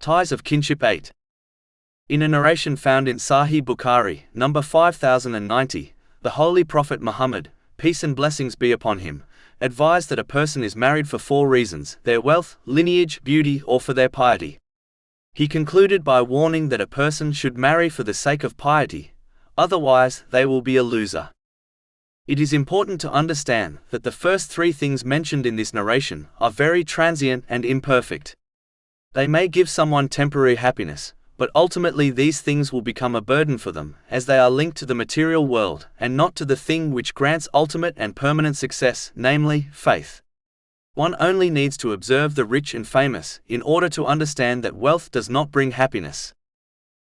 Ties of Kinship 8. In a narration found in Sahih Bukhari, number 5090, the Holy Prophet Muhammad, peace and blessings be upon him, advised that a person is married for 4 reasons: their wealth, lineage, beauty, or for their piety. He concluded by warning that a person should marry for the sake of piety, otherwise they will be a loser. It is important to understand that the first 3 things mentioned in this narration are very transient and imperfect. They may give someone temporary happiness, but ultimately these things will become a burden for them, as they are linked to the material world and not to the thing which grants ultimate and permanent success, namely, faith. One only needs to observe the rich and famous in order to understand that wealth does not bring happiness.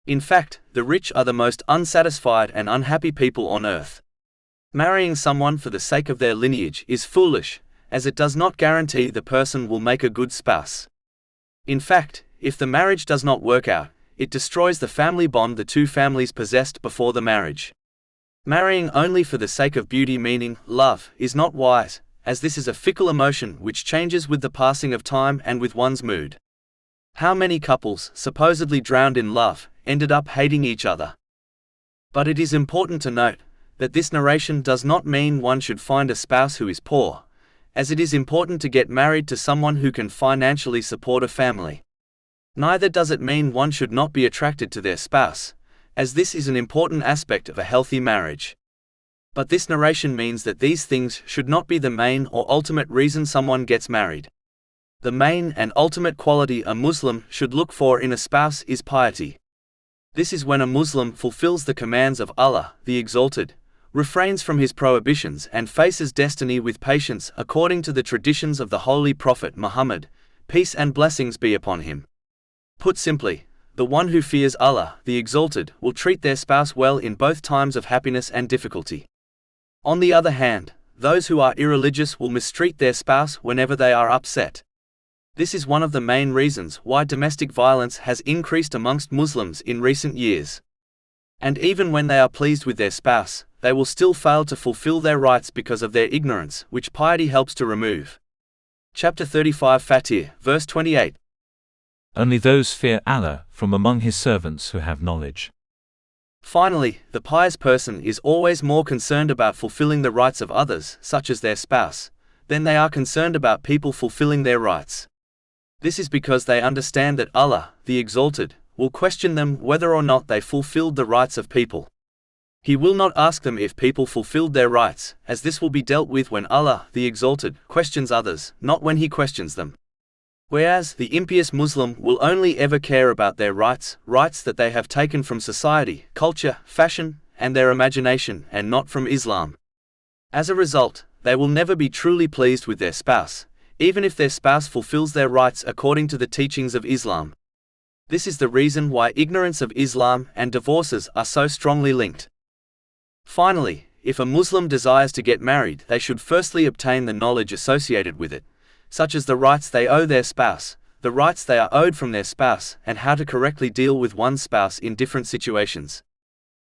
In fact, the rich are the most unsatisfied and unhappy people on earth. Marrying someone for the sake of their lineage is foolish, as it does not guarantee the person will make a good spouse. In fact, if the marriage does not work out, it destroys the family bond the 2 families possessed before the marriage. Marrying only for the sake of beauty, meaning love, is not wise, as this is a fickle emotion which changes with the passing of time and with one's mood. How many couples, supposedly drowned in love, ended up hating each other? But it is important to note that this narration does not mean one should find a spouse who is poor, as it is important to get married to someone who can financially support a family. Neither does it mean one should not be attracted to their spouse, as this is an important aspect of a healthy marriage. But this narration means that these things should not be the main or ultimate reason someone gets married. The main and ultimate quality a Muslim should look for in a spouse is piety. This is when a Muslim fulfills the commands of Allah, the Exalted, refrains from his prohibitions and faces destiny with patience according to the traditions of the Holy Prophet Muhammad, peace and blessings be upon him. Put simply, the one who fears Allah, the Exalted, will treat their spouse well in both times of happiness and difficulty. On the other hand, those who are irreligious will mistreat their spouse whenever they are upset. This is one of the main reasons why domestic violence has increased amongst Muslims in recent years. And even when they are pleased with their spouse, they will still fail to fulfill their rights because of their ignorance, which piety helps to remove. Chapter 35 Fatir, verse 28. Only those fear Allah from among his servants who have knowledge. Finally, the pious person is always more concerned about fulfilling the rights of others, such as their spouse, than they are concerned about people fulfilling their rights. This is because they understand that Allah, the Exalted, will question them whether or not they fulfilled the rights of people. He will not ask them if people fulfilled their rights, as this will be dealt with when Allah, the Exalted, questions others, not when He questions them. Whereas the impious Muslim will only ever care about their rights that they have taken from society, culture, fashion, and their imagination, and not from Islam. As a result, they will never be truly pleased with their spouse, even if their spouse fulfills their rights according to the teachings of Islam. This is the reason why ignorance of Islam and divorces are so strongly linked. Finally, if a Muslim desires to get married, they should firstly obtain the knowledge associated with it, such as the rights they owe their spouse, the rights they are owed from their spouse, and how to correctly deal with one's spouse in different situations.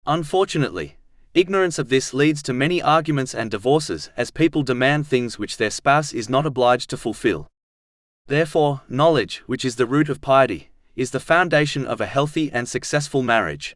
Unfortunately, ignorance of this leads to many arguments and divorces, as people demand things which their spouse is not obliged to fulfill. Therefore, knowledge, which is the root of piety, is the foundation of a healthy and successful marriage.